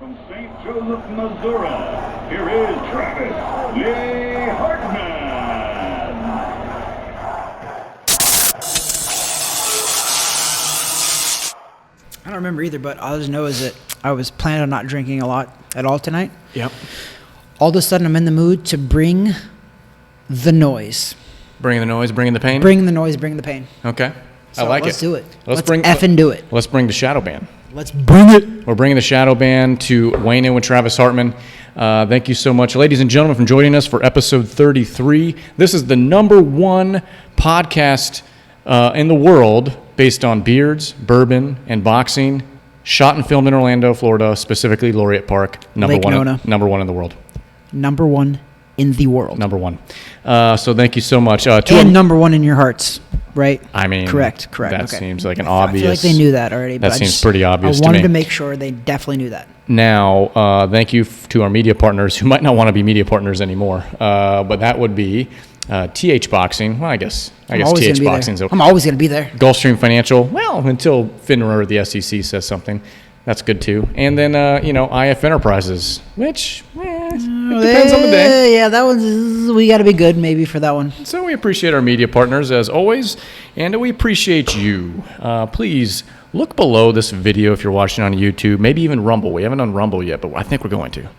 From St. Joseph, Missouri, here is Travis Lee Hartman. I don't remember either, but all I just know is that I was planning on not drinking a lot at all tonight. Yep. All of a sudden, I'm in the mood to bring the noise. Bring the noise, bring the pain? Bring the noise, bring the pain. Okay. So I like let's it. do it. Let's bring effing do it. Let's bring the shadow band. Let's bring it. We're bringing the shadow band to Weighing In with Travis Hartman. Thank you so much, ladies and gentlemen, for joining us for episode 33. This is the #1 podcast in the world based on beards, bourbon, and boxing. Shot and filmed in Orlando, Florida, specifically Laureate Park. Number one in the world. Number one in the world. Number one. So thank you so much. And number one in your hearts, right? I mean, correct. That okay. seems like an obvious. I feel like they knew that already. But that seems pretty obvious to me. I wanted to make sure they definitely knew that. Now, thank you to our media partners who might not want to be media partners anymore, but that would be TH Boxing. Well, I guess TH Boxing's okay. I'm always going to be there. Gulfstream Financial. Well, until FINRA or the SEC says something. That's good too. And then, IF Enterprises, which it depends on the day. Yeah, that one's, we got to be good maybe for that one. So we appreciate our media partners as always, and we appreciate you. Please look below this video if you're watching on YouTube, maybe even Rumble. We haven't done Rumble yet, but I think we're going to.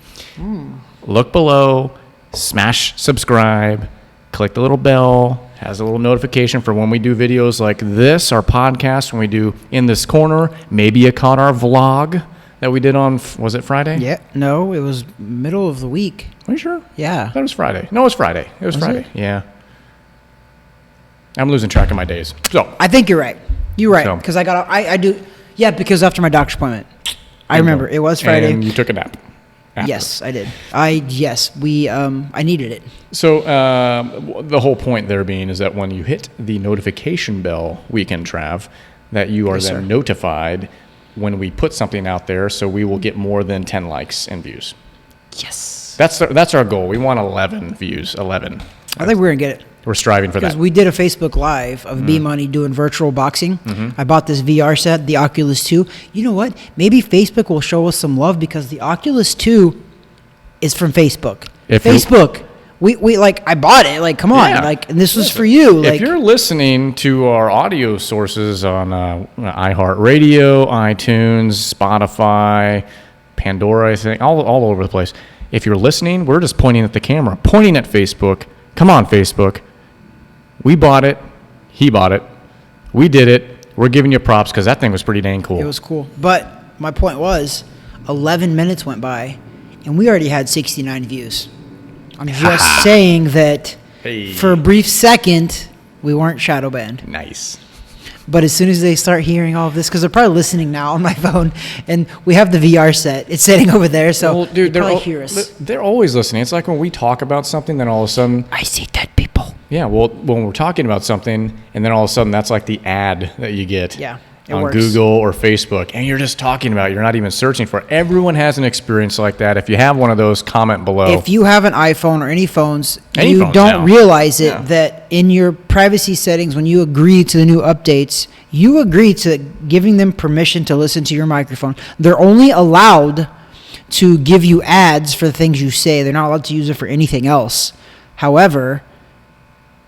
Look below, smash subscribe, click the little bell. Has a little notification for when we do videos like this, our podcast, when we do In This Corner. Maybe you caught our vlog that we did on, was it Friday? Yeah. No, it was middle of the week. Are you sure? Yeah. I thought it was Friday. No, it was Friday. It was Friday. Yeah. I'm losing track of my days. So I think you're right. You're right. Because I do. Yeah, because after my doctor's appointment. I remember. It was Friday. And you took a nap. After. Yes, I did. I needed it. So the whole point there being is that when you hit the notification bell, Weekend Trav, that you are then notified when we put something out there, so we will get more than 10 likes and views. Yes. That's our goal. We want 11 views. 11. I think we're gonna get it. We're striving for that. Because we did a Facebook Live of B-Money doing virtual boxing. I bought this VR set, the Oculus 2. You know what? Maybe Facebook will show us some love because the Oculus 2 is from Facebook. Facebook. I bought it. Like, come on. Yeah. And this was for you. If you're listening to our audio sources on iHeartRadio, iTunes, Spotify, Pandora, I think, all over the place. If you're listening, we're just pointing at the camera, pointing at Facebook. Come on, Facebook. We bought it. He bought it. We did it. We're giving you props because that thing was pretty dang cool. It was cool. But my point was, 11 minutes went by, and we already had 69 views. I'm just saying that for a brief second, we weren't shadow banned. Nice. But as soon as they start hearing all of this, because they're probably listening now on my phone, and we have the VR set. It's sitting over there, so they probably hear us. They're always listening. It's like when we talk about something, then all of a sudden... I see dead people. Yeah, well, when we're talking about something, and then all of a sudden that's like the ad that you get on works. Google or Facebook, and you're just talking about it. You're not even searching for it. Everyone has an experience like that. If you have one of those, comment below. If you have an iPhone or any phones don't realize it, that in your privacy settings, when you agree to the new updates, you agree to giving them permission to listen to your microphone. They're only allowed to give you ads for the things you say. They're not allowed to use it for anything else. However,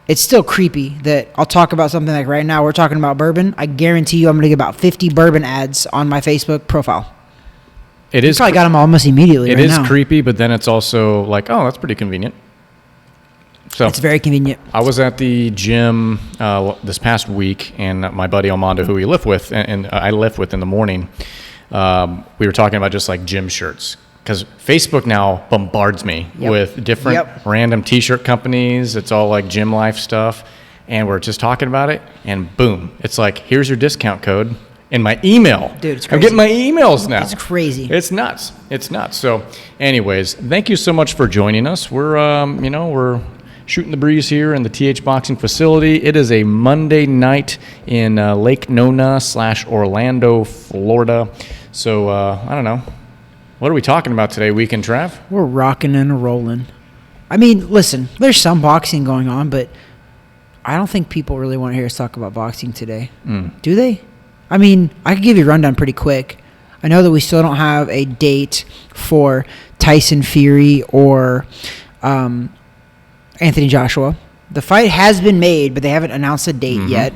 it's still creepy that I'll talk about something like right now we're talking about bourbon. I guarantee you I'm going to get about 50 bourbon ads on my Facebook profile. It is. Probably got them almost immediately. It is creepy, but then it's also like, oh, that's pretty convenient. So it's very convenient. I was at the gym this past week, and my buddy Armando, who we live with, and I lift with in the morning, we were talking about just like gym shirts. Because Facebook now bombards me with different random T-shirt companies. It's all like gym life stuff. And we're just talking about it. And boom, it's like, here's your discount code in my email. Dude, it's crazy. I'm getting my emails now. It's crazy. It's nuts. It's nuts. So anyways, thank you so much for joining us. We're, we're shooting the breeze here in the TH Boxing facility. It is a Monday night in Lake Nona / Orlando, Florida. So I don't know. What are we talking about today, Weekend Trav? We're rocking and rolling. I mean, listen, there's some boxing going on, but I don't think people really want to hear us talk about boxing today. Do they? I mean, I could give you a rundown pretty quick. I know that we still don't have a date for Tyson Fury or Anthony Joshua. The fight has been made, but they haven't announced a date yet.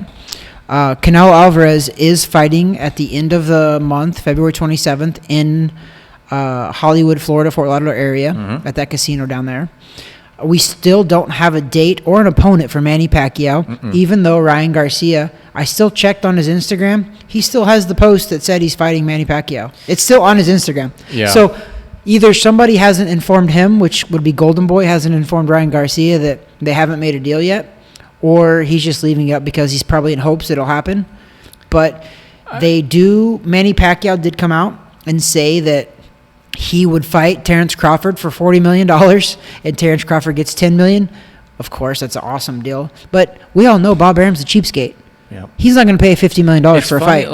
Canelo Alvarez is fighting at the end of the month, February 27th, in Hollywood, Florida, Fort Lauderdale area at that casino down there. We still don't have a date or an opponent for Manny Pacquiao, even though Ryan Garcia, I still checked on his Instagram. He still has the post that said he's fighting Manny Pacquiao. It's still on his Instagram. Yeah. So either somebody hasn't informed him, which would be Golden Boy, hasn't informed Ryan Garcia that they haven't made a deal yet, or he's just leaving it up because he's probably in hopes it'll happen. But Manny Pacquiao did come out and say that he would fight Terrence Crawford for $40 million, and Terrence Crawford gets $10 million. Of course, that's an awesome deal. But we all know Bob Arum's a cheapskate. Yep. He's not going to pay $50 million for a fight.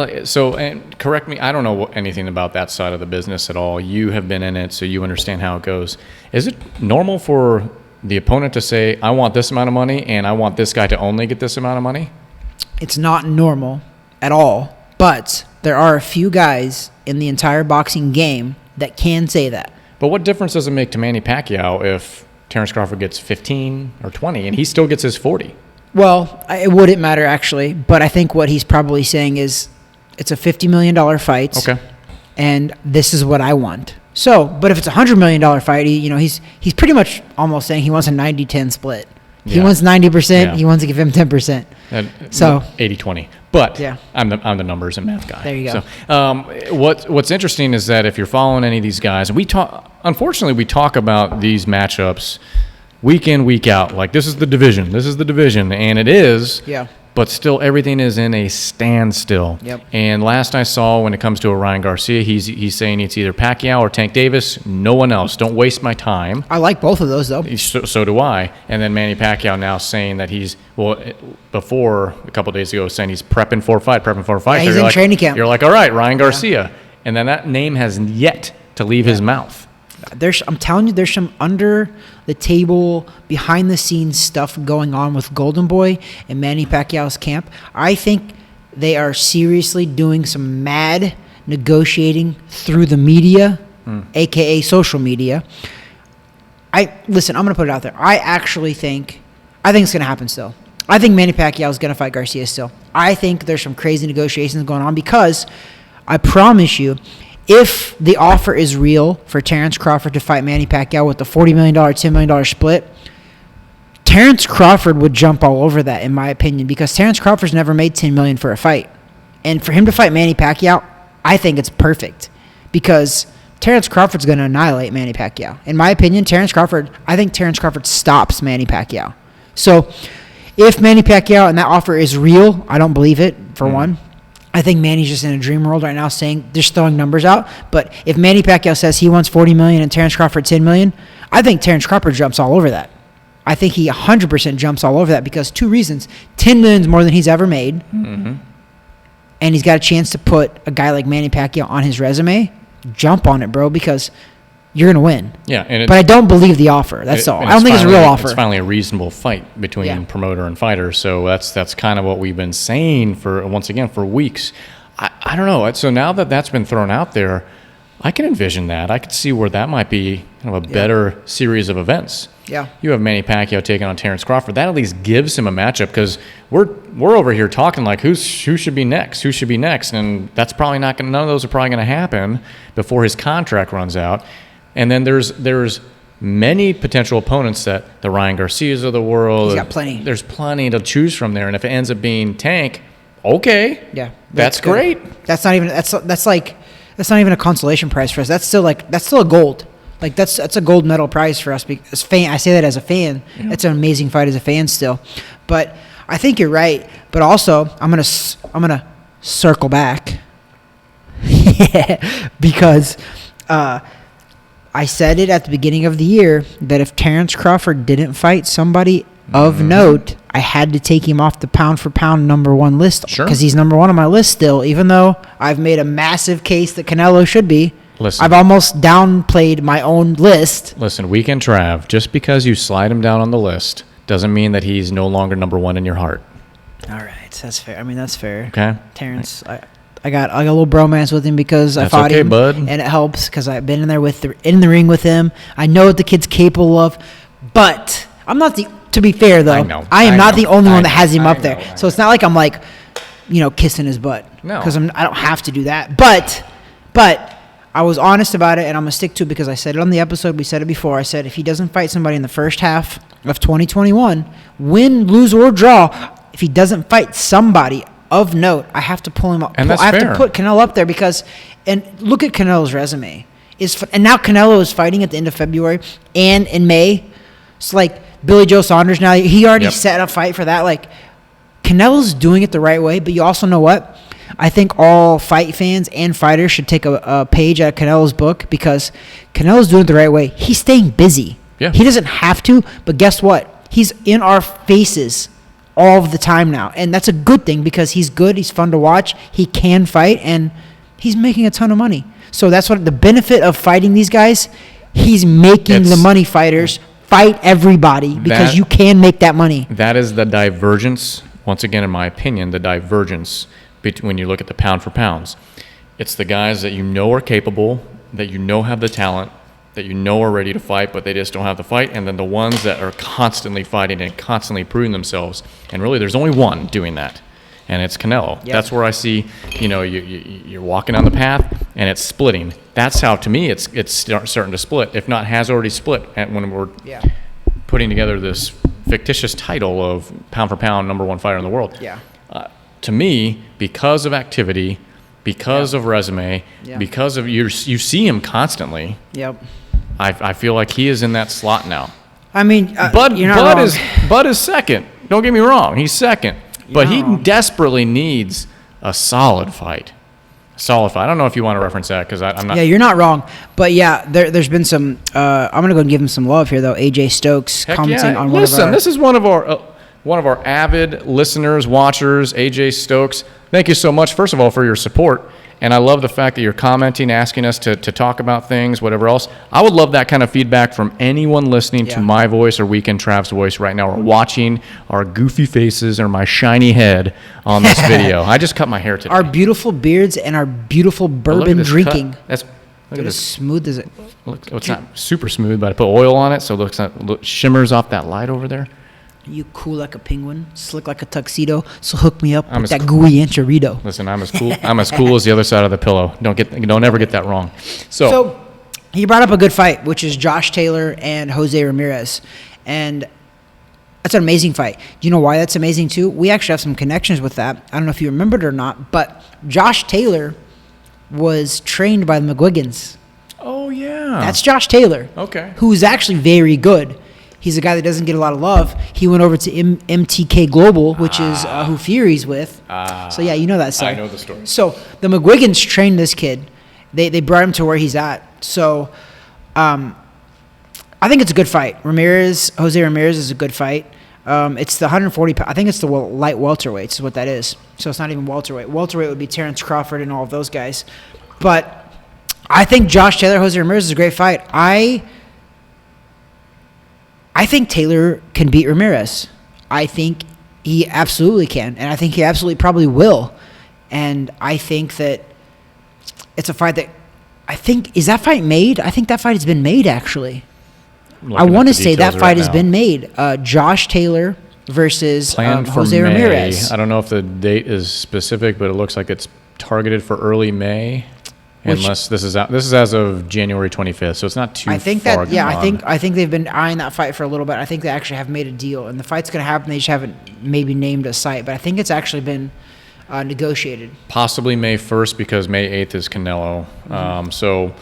And correct me, I don't know anything about that side of the business at all. You have been in it, so you understand how it goes. Is it normal for the opponent to say, I want this amount of money, and I want this guy to only get this amount of money? It's not normal at all, but there are a few guys in the entire boxing game that can say that. But what difference does it make to Manny Pacquiao if Terrence Crawford gets 15 or 20 and he still gets his 40? Well, it wouldn't matter actually, but I think what he's probably saying is it's a $50 million fight. Okay. And this is what I want. So, but if it's a $100 million fight, he's pretty much almost saying he wants a 90-10 split. He wants 90%. Yeah. He wants to give him 10%. So 80-20. But I'm the numbers and math guy. There you go. So what's interesting is that if you're following any of these guys, unfortunately we talk about these matchups week in, week out. Like this is the division, and it is. Yeah. But still, everything is in a standstill. Yep. And last I saw, when it comes to a Ryan Garcia, he's saying it's either Pacquiao or Tank Davis. No one else. Don't waste my time. I like both of those, though. So do I. And then Manny Pacquiao now saying that before a couple of days ago, saying he's prepping for a fight. Yeah, he's in training camp. You're like, all right, Ryan Garcia. Yeah. And then that name has yet to leave his mouth. I'm telling you, there's some under the table, behind the scenes stuff going on with Golden Boy and Manny Pacquiao's camp. I think they are seriously doing some mad negotiating through the media, aka social media. Listen, I'm going to put it out there. I think it's going to happen still. I think Manny Pacquiao is going to fight Garcia still. I think there's some crazy negotiations going on because I promise you, if the offer is real for Terrence Crawford to fight Manny Pacquiao with the $40 million, $10 million split, Terrence Crawford would jump all over that, in my opinion, because Terrence Crawford's never made $10 million for a fight. And for him to fight Manny Pacquiao, I think it's perfect because Terrence Crawford's going to annihilate Manny Pacquiao. In my opinion, I think Terrence Crawford stops Manny Pacquiao. So if Manny Pacquiao and that offer is real, I don't believe it, for one. I think Manny's just in a dream world right now, just throwing numbers out. But if Manny Pacquiao says he wants $40 million and Terrence Crawford $10 million, I think Terrence Crawford jumps all over that. I think he 100% jumps all over that because two reasons: $10 million is more than he's ever made, and he's got a chance to put a guy like Manny Pacquiao on his resume. Jump on it, bro, because you're gonna win. Yeah, but I don't believe the offer. That's all. I don't think it's a real offer. It's finally a reasonable fight between promoter and fighter. So that's kind of what we've been saying for weeks. I don't know. So now that that's been thrown out there, I can envision that. I could see where that might be kind of a better series of events. Yeah. You have Manny Pacquiao taking on Terrence Crawford. That at least gives him a matchup because we're over here talking like who should be next, and that's probably not going. None of those are probably going to happen before his contract runs out. And then there's many potential opponents that the Ryan Garcias of the world. He's got plenty. There's plenty to choose from there, and if it ends up being Tank, okay, that's great. That's not even a consolation prize for us. That's still a gold. Like that's a gold medal prize for us. Because I say that as a fan. Yeah. It's an amazing fight as a fan still. But I think you're right. But also, I'm gonna circle back because. I said it at the beginning of the year that if Terrence Crawford didn't fight somebody of note, I had to take him off the pound-for-pound number one list because he's number one on my list still, even though I've made a massive case that Canelo should be. Listen, I've almost downplayed my own list. Listen, Weekend Trav, just because you slide him down on the list doesn't mean that he's no longer number one in your heart. All right, that's fair. I mean, that's fair. Okay. Terrence, I got a little bromance with him because I fought him, bud. And it helps because I've been in there in the ring with him. I know what the kid's capable of, but I'm not the. To be fair, though, I am not the only one that has him up there. So it's not like I'm like, kissing his butt. No, because I don't have to do that. But I was honest about it, and I'm gonna stick to it because I said it on the episode. We said it before. I said if he doesn't fight somebody in the first half of 2021, win, lose, or draw, if he doesn't fight somebody of note, I have to pull him up. And that's I have fair. to put Canelo up there and look at Canelo's resume. And now Canelo is fighting at the end of February and in May. It's like Billy Joe Saunders now. He already set a fight for that. Like, Canelo's doing it the right way, but you also know what? I think all fight fans and fighters should take a page out of Canelo's book because Canelo's doing it the right way. He's staying busy. Yeah. He doesn't have to, but guess what? He's in our faces all of the time now, and that's a good thing because he's good, he's fun to watch, he can fight, and he's making a ton of money. So that's what the benefit of fighting these guys, he's making the money fighters fight everybody because you can make that money. That is the divergence, once again, in my opinion, the divergence when you look at the pound for pounds. It's the guys that are capable, that have the talent, that are ready to fight, but they just don't have the fight, and then the ones that are constantly fighting and constantly proving themselves. And really, there's only one doing that, and it's Canelo. Yep. That's where I see, you're walking on the path, and it's splitting. That's how, to me, it's starting to split, if not has already split, when we're putting together this fictitious title of pound for pound #1 fighter in the world. Yeah. To me, because of activity, because of resume, because of you see him constantly. Yep. I feel like he is in that slot now. I mean, Bud is second. Don't get me wrong, he's second, but he desperately needs a solid fight. I don't know if you want to reference that because I'm not. Yeah, you're not wrong, but there's been some. I'm gonna go and give him some love here though. AJ Stokes commenting on one of our. This is one of our avid listeners, watchers, AJ Stokes. Thank you so much, first of all, for your support. And I love the fact that you're commenting, asking us to talk about things, whatever else. I would love that kind of feedback from anyone listening to my voice or Weekend Trav's voice right now, or watching our goofy faces or my shiny head on this video. I just cut my hair today. Our beautiful beards and our beautiful bourbon drinking. Look at as smooth as it. It's not super smooth, but I put oil on it, so it looks shimmers off that light over there. You cool like a penguin, slick like a tuxedo. So hook me up with that gooey enchilada. Listen, I'm as cool. I'm as cool as the other side of the pillow. Don't ever get that wrong. So he brought up a good fight, which is Josh Taylor and Jose Ramirez, and that's an amazing fight. Do you know why that's amazing too? We actually have some connections with that. I don't know if you remembered or not, but Josh Taylor was trained by the McGuigans. Oh yeah, that's Josh Taylor. Okay, who's actually very good. He's a guy that doesn't get a lot of love. He went over to MTK Global, which is who Fury's with. So, yeah, you know that side. I know the story. So, the McGuigans trained this kid. They brought him to where he's at. So, I think it's a good fight. Jose Ramirez is a good fight. It's the 140 I think it's the light welterweights is what that is. So, it's not even welterweight. Welterweight would be Terrence Crawford and all of those guys. But I think Josh Taylor, Jose Ramirez is a great fight. I think Taylor can beat Ramirez. I think he absolutely can, and I think he absolutely probably will. And I think that it's a fight that is that fight made? I think that fight has been made, actually. I want to say that fight has been made. Josh Taylor versus Jose Ramirez. I don't know if the date is specific, but it looks like it's targeted for early May. Unless this is as of January 25th, so it's not too far gone. I think they've been eyeing that fight for a little bit. I think they actually have made a deal, and the fight's going to happen. They just haven't maybe named a site, but I think it's actually been negotiated. Possibly May 1st because May 8th is Canelo. So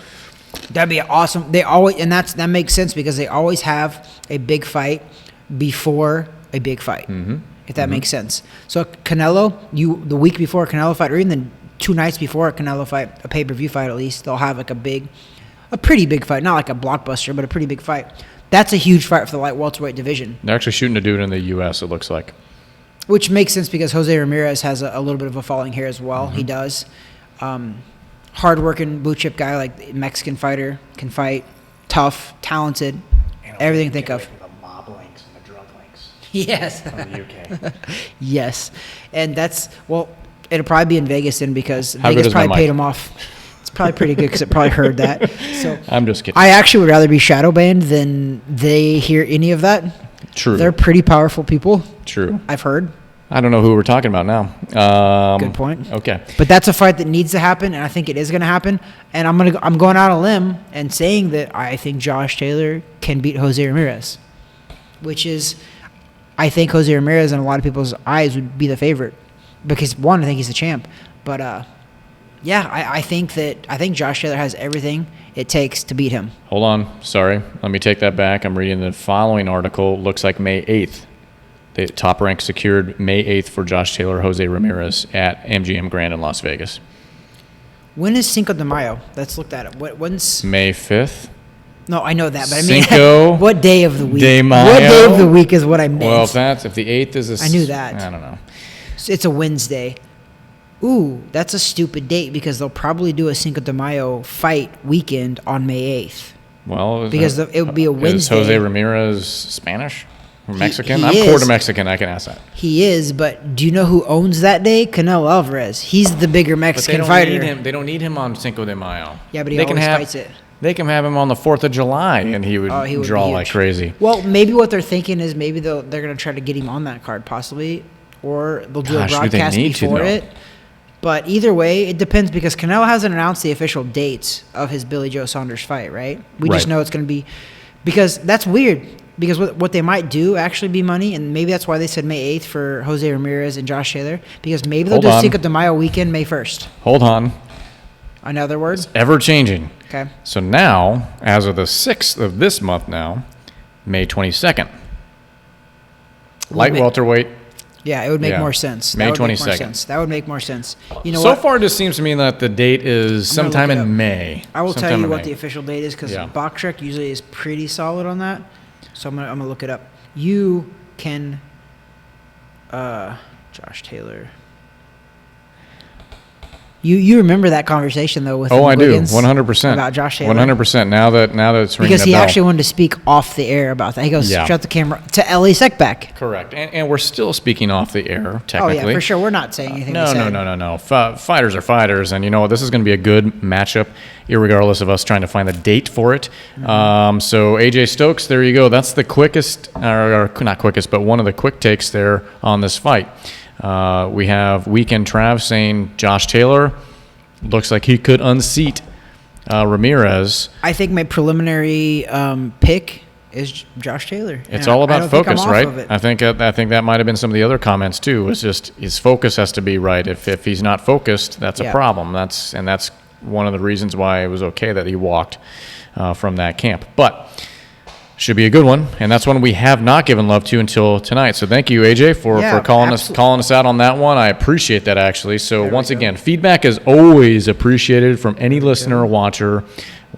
that'd be awesome. They always, and that makes sense because they always have a big fight before a big fight. If that makes sense. So Canelo, the week before a Canelo fight, or even the 2 nights before a Canelo fight, a pay-per-view fight at least, they'll have like a pretty big fight. Not like a blockbuster, but a pretty big fight. That's a huge fight for the light welterweight division. They're actually shooting to do it in the U.S., it looks like. Which makes sense because Jose Ramirez has a little bit of a following here as well. He does. Hard-working, blue-chip guy, like Mexican fighter, can fight, tough, talented, everything you think of. The mob links and the drug links. Yes. From the UK. Yes. And that's, well, It'll probably be in Vegas then because How good Vegas is my probably mic? paid him off. It's probably pretty good because it probably heard that. So I'm just kidding. I actually would rather be shadow banned than they hear any of that. True. They're pretty powerful people. True. I've heard. I don't know who we're talking about now. Good point. Okay. But that's a fight that needs to happen, and I think it is going to happen. And I'm going out on a limb and saying that I think Josh Taylor can beat Jose Ramirez, which is, I think Jose Ramirez in a lot of people's eyes would be the favorite because one, I think he's the champ, but I think Josh Taylor has everything it takes to beat him. Hold on. Sorry. Let me take that back. I'm reading the following article. Looks like May 8th. The Top Rank secured May 8th for Josh Taylor, Jose Ramirez at MGM Grand in Las Vegas. When is Cinco de Mayo? Let's look that up. When's May 5th. No, I know that, but I mean, Cinco what day of the week? de Mayo. What day of the week is what I meant? Well, if the 8th is I knew that. I don't know. It's a Wednesday. Ooh, that's a stupid date because they'll probably do a Cinco de Mayo fight weekend on May 8th. Well, because it would be a Wednesday. Is Jose Ramirez Spanish or Mexican? He I'm is. quarter Mexican. I can ask that. He is, but do you know who owns that day? Canelo Alvarez. He's the bigger Mexican fighter. They don't need him on Cinco de Mayo. Yeah, but he always fights it. They can have him on the 4th of July, and he would draw like crazy. Well, maybe what they're thinking is maybe they're going to try to get him on that card, possibly, or they'll do a broadcast before it. But either way, it depends because Canelo hasn't announced the official dates of his Billy Joe Saunders fight, right? We just know it's going to be – because that's weird because what they might do actually be money, and maybe that's why they said May 8th for Jose Ramirez and Josh Taylor because maybe they'll do Cinco de Mayo weekend May 1st. Hold on. Another word? It's ever-changing. Okay. So now, as of the 6th of this month now, May 22nd, light welterweight. Yeah, it would make more sense. May 22nd. That would make more sense. You know so what? far, it just seems to me that the date is sometime in May. I will tell you what the official date is because Boxrec usually is pretty solid on that. So I'm gonna look it up. You can, Josh Taylor. You remember that conversation though with I do, Wiggins 100% about Josh Taylor. 100%. Now that it's ringing because he bell. actually wanted to speak off the air about that. He goes, shut the camera to Ellie Seckback. Correct, and we're still speaking off the air technically. Oh yeah, for sure. We're not saying anything. No. Fighters are fighters, and you know what? This is going to be a good matchup, irregardless of us trying to find the date for it. Mm-hmm. So AJ Stokes, there you go. That's the quickest, or not quickest, but one of the quick takes there on this fight. We have Weekend Trav saying Josh Taylor looks like he could unseat Ramirez. I think my preliminary pick is Josh Taylor. It's all about focus, right? I think that might have been some of the other comments too. It's just his focus has to be right. If he's not focused, that's a problem. That's one of the reasons why it was okay that he walked from that camp. But should be a good one, and that's one we have not given love to until tonight. So thank you, AJ, for calling us out on that one. I appreciate that, actually. So once again, feedback is always appreciated from any listener or watcher.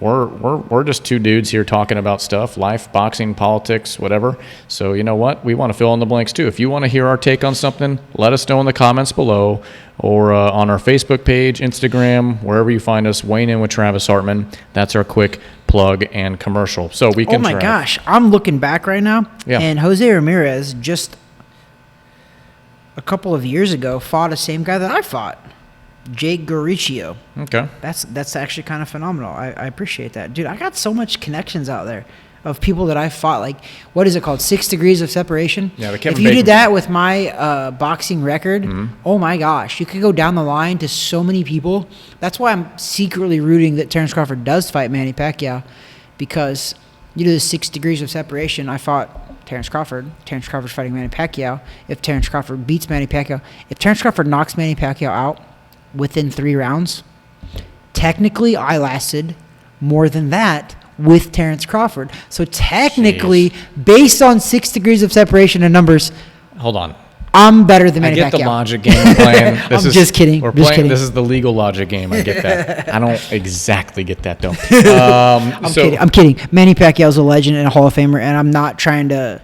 We're just two dudes here talking about stuff, life, boxing, politics, whatever. So you know what? We want to fill in the blanks too. If you want to hear our take on something, let us know in the comments below or on our Facebook page, Instagram, wherever you find us, weighing in with Travis Hartman. That's our quick plug and commercial. So we can. Oh my gosh, I'm looking back right now, and Jose Ramirez just a couple of years ago fought the same guy that I fought, Jake Gorichio. Okay, that's actually kind of phenomenal. I appreciate that, dude. I got so much connections out there of people that I fought. Like, what is it called? 6 degrees of separation. Yeah, if you did that with my boxing record, oh my gosh, you could go down the line to so many people. That's why I'm secretly rooting that Terrence Crawford does fight Manny Pacquiao, because you do the 6 degrees of separation. I fought Terrence Crawford. Terrence Crawford's fighting Manny Pacquiao. If Terrence Crawford beats Manny Pacquiao, if Terrence Crawford knocks Manny Pacquiao out within 3 rounds, technically I lasted more than that with Terrence Crawford. So technically, based on 6 degrees of separation and numbers, hold on, I'm better than Manny Pacquiao. I get the logic game we're playing. Just kidding. We're just playing. kidding. This is the legal logic game. I get that. I don't exactly get that though. I'm kidding. Manny Pacquiao's a legend and a Hall of Famer, and I'm not trying to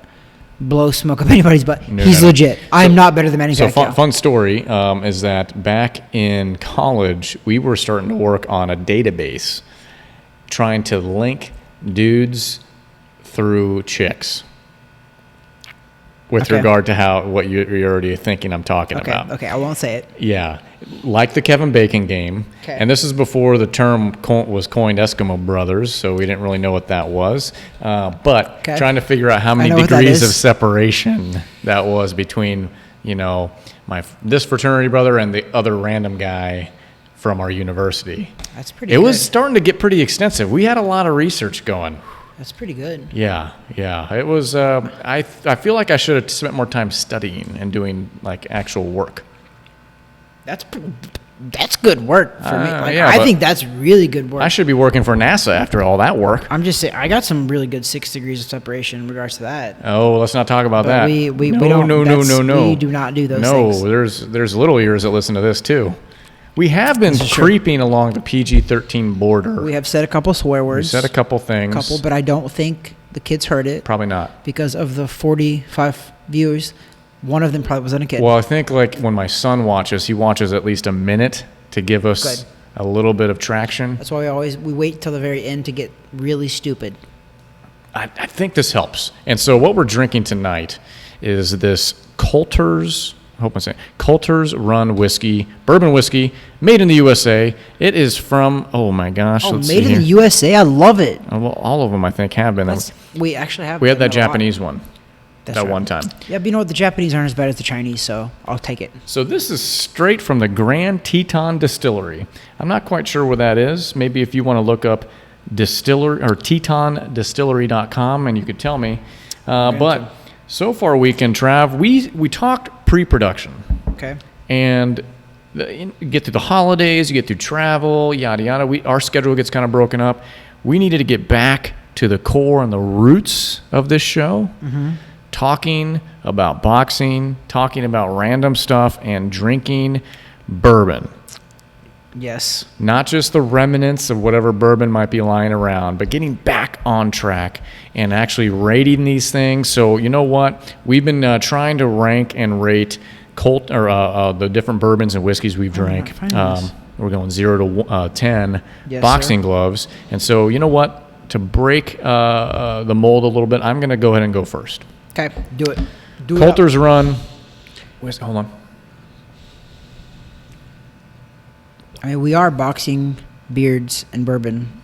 blow smoke up anybody's butt. He's legit. I'm not better than Manny Pacquiao. Fun story is that back in college, we were starting to work on a database trying to link dudes through chicks. with regard to what you're already thinking I'm talking about. Okay, I won't say it. Yeah, like the Kevin Bacon game. Okay. And this is before the term was coined Eskimo Brothers, so we didn't really know what that was. But trying to figure out how many degrees of separation that was between, this fraternity brother and the other random guy from our university. That's pretty good. It was starting to get pretty extensive. We had a lot of research going. That's pretty good. Yeah. It was. I feel like I should have spent more time studying and doing like actual work. That's good work for me. I think that's really good work. I should be working for NASA after all that work. I'm just saying, I got some really good 6 degrees of separation in regards to that. Oh, let's not talk about that. We don't. No. We do not do those things. No, there's little ears that listen to this too. We have been creeping along the PG-13 border. We have said a couple swear words. We said a couple things. But I don't think the kids heard it. Probably not. Because of the 45 viewers, one of them probably wasn't a kid. Well, I think like when my son watches, he watches at least a minute to give us a little bit of traction. That's why we wait till the very end to get really stupid. I think this helps. And so what we're drinking tonight is this Colter's Run Whiskey, bourbon whiskey, made in the USA. It is from, oh my gosh. Made in the USA? I love it. Well, all of them I think have been. We actually have. We had that Japanese one. That's right. One time. Yeah, but you know what? The Japanese aren't as bad as the Chinese, so I'll take it. So this is straight from the Grand Teton Distillery. I'm not quite sure where that is. Maybe if you want to look up tetondistillery.com and you could tell me. But so far weekend, Trav, we talked pre-production. Okay. And you get through the holidays, you get through travel, yada, yada. Our schedule gets kind of broken up. We needed to get back to the core and the roots of this show. Mm-hmm. Talking about boxing, talking about random stuff, and drinking bourbon. Yes. Not just the remnants of whatever bourbon might be lying around, but getting back on track and actually rating these things. So you know what? We've been trying to rank and rate the different bourbons and whiskeys we've drank. We're going 0 to 10 boxing gloves. And so you know what? To break the mold a little bit, I'm going to go ahead and go first. Okay, do it. Colter's Run. Hold on. I mean, we are boxing, beards, and bourbon,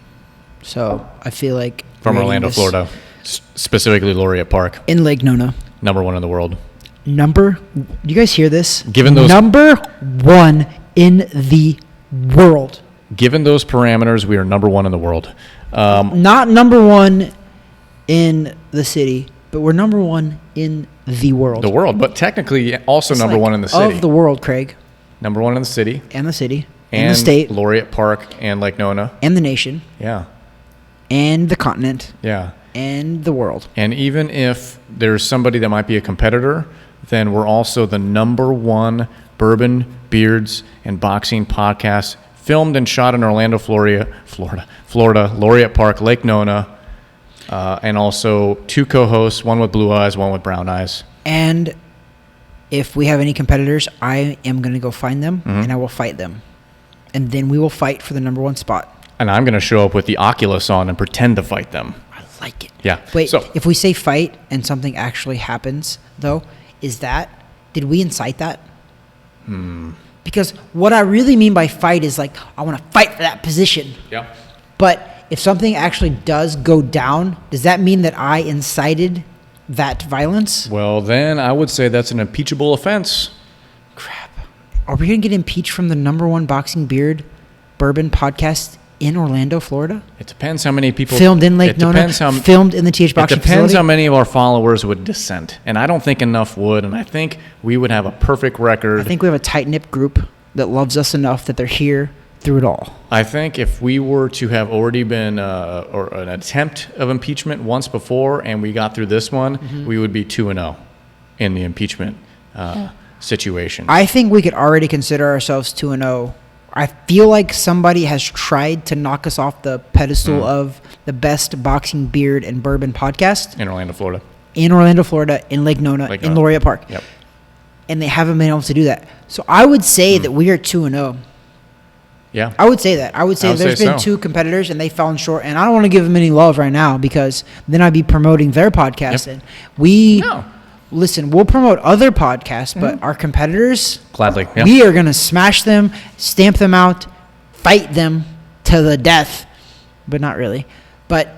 so I feel like from Orlando, Florida, specifically Laureate Park in Lake Nona, #1 in the world. Do you guys hear this? Given those #1 in the world. Given those parameters, we are #1 in the world. Not #1 in the city, but we're #1 in the world. The world, but technically also #1 in the city. Of the world, Craig. #1 in the city. And the city. And the state. Laureate Park and Lake Nona. And the nation. Yeah. And the continent. Yeah. And the world. And even if there's somebody that might be a competitor, then we're also the #1 bourbon, beards, and boxing podcast filmed and shot in Orlando, Florida, Laureate Park, Lake Nona, and also 2 co-hosts, one with blue eyes, one with brown eyes. And if we have any competitors, I am going to go find them, and I will fight them. And then we will fight for the #1 spot. And I'm going to show up with the Oculus on and pretend to fight them. I like it. Yeah. Wait, if we say fight and something actually happens, though, did we incite that? Because what I really mean by fight is like, I want to fight for that position. Yeah. But if something actually does go down, does that mean that I incited that violence? Well, then I would say that's an impeachable offense. Crap. Are we going to get impeached from the #1 boxing beard bourbon podcast in Orlando, Florida? It depends how many people. Filmed in Lake Nona, filmed in the TH Boxing It depends how many of our followers would dissent. And I don't think enough would. And I think we would have a perfect record. I think we have a tight-knit group that loves us enough that they're here through it all. I think if we were to have already been or an attempt of impeachment once before and we got through this one, we would be 2-0 in the impeachment situation. I think we could already consider ourselves 2-0. I feel like somebody has tried to knock us off the pedestal of the best boxing, beard, and bourbon podcast. In Orlando, Florida. In Lake Nona, in Laureate Park. Yep. And they haven't been able to do that. So I would say that we are 2-0. Yeah. I would say that. I would say there's been 2 competitors and they've fallen short. And I don't want to give them any love right now because then I'd be promoting their podcast. Yep. And we listen, we'll promote other podcasts, but our competitors, Gladly. Yeah. we are going to smash them, stamp them out, fight them to the death. But not really. But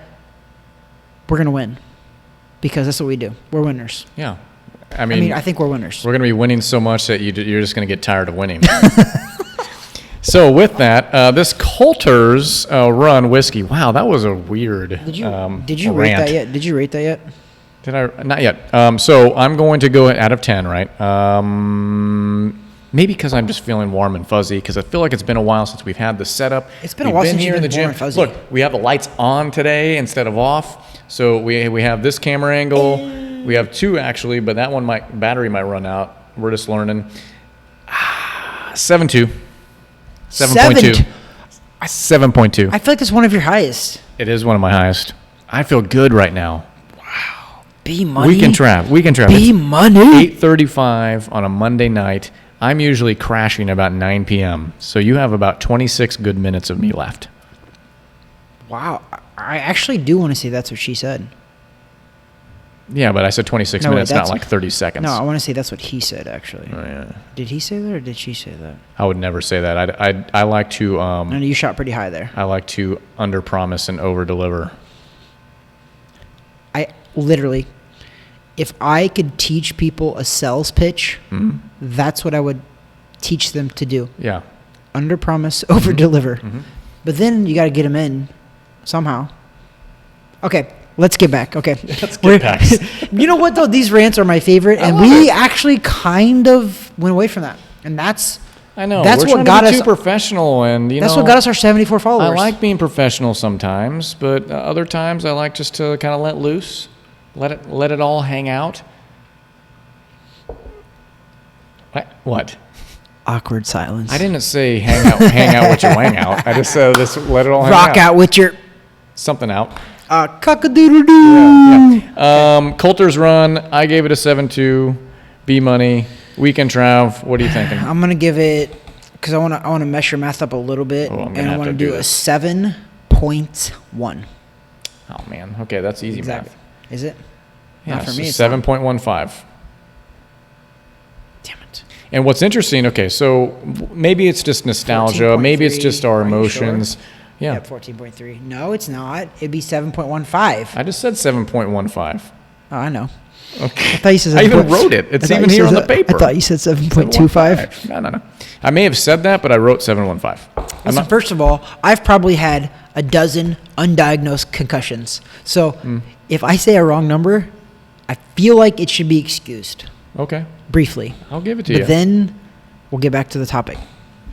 we're going to win because that's what we do. We're winners. Yeah. I mean, I think we're winners. We're going to be winning so much that you're just going to get tired of winning. So with that, this Colter's Run whiskey. Wow, that was a weird Did you rant. rate that yet? Did you rate that yet? Did I? Not yet. So I'm going to go out of 10, right? Maybe because I'm just feeling warm and fuzzy because I feel like it's been a while since we've had the setup. It's been a while since you've been warm and fuzzy. Look, we have the lights on today instead of off. So we have this camera angle. We have 2 actually, but that one battery might run out. We're just learning. 7.2. 7.2. 7.2. I feel like that's one of your highest. It is one of my highest. I feel good right now. B money. We can trav. B money. 8:35 on a Monday night. I'm usually crashing about 9 p.m. So you have about 26 good minutes of me left. Wow. I actually do want to say that's what she said. Yeah, but I said 26 minutes, not like 30 seconds. No, I want to say that's what he said, actually. Oh, yeah. Did he say that or did she say that? I would never say that. I like to... no, you shot pretty high there. I like to under-promise and over-deliver. I literally... If I could teach people a sales pitch, that's what I would teach them to do. Yeah. Under promise, over deliver. But then you got to get them in somehow. Okay, let's get back. Okay. Let's get back. You know what, though? These rants are my favorite, and we actually kind of went away from that. And that's... I know. That's We're what got to be us too professional, and that's what got us our 74 followers. I like being professional sometimes, but other times I like just to kind of let loose. Let it all hang out. What? Awkward silence. I didn't say hang out with your wang out. I just said let it all hang out. Rock out with your something out. Cock-a-doodle-doo. Yeah. Colter's Run. I gave it a 7.2. B money. Weekend Trav. What are you thinking? I'm gonna give it because I want to mess your math up a little bit, and I want to do a 7.1. Oh man. Okay, that's easy math. Is it? Yeah, Not for me. 7.15. Damn it. And what's interesting, okay, so maybe it's just nostalgia. Maybe it's just our emotions. Sure? Yeah. 14.3. No, it's not. It'd be 7.15. I just said 7.15. Oh, I know. Okay. I thought you said. I even wrote it. It's even here on the paper. I thought you said 7.25. No. I may have said that, but I wrote 7.15. Listen, first of all, I've probably had a dozen undiagnosed concussions. So if I say a wrong number, I feel like it should be excused. Okay. Briefly. I'll give it to you. But then we'll get back to the topic.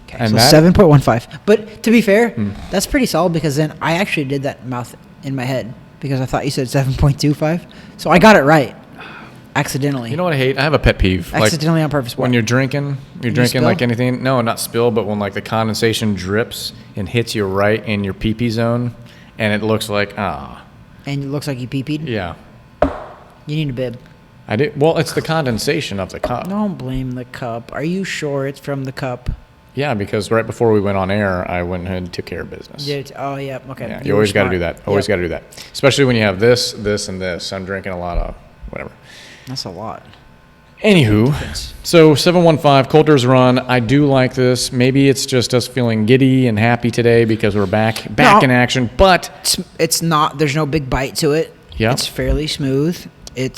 Okay, and so 7.15. But to be fair, that's pretty solid because then I actually did that math in my head because I thought you said 7.25. So I got it right. Accidentally. You know what I hate? I have a pet peeve. Accidentally on purpose. When you're drinking like anything. No, not spill, but when like the condensation drips and hits you right in your pee-pee zone, and it looks like And it looks like you pee-peed? Yeah. You need a bib. I did. Well, it's the condensation of the cup. Don't blame the cup. Are you sure it's from the cup? Yeah, because right before we went on air, I went ahead and took care of business. Oh, yeah. Okay. Yeah, you always got to do that. Always got to do that. Especially when you have this, and this. I'm drinking a lot of whatever. That's a lot. Anywho, so 7.15, Colter's Run. I do like this. Maybe it's just us feeling giddy and happy today because we're back in action. But it's not. There's no big bite to it. Yeah, it's fairly smooth. We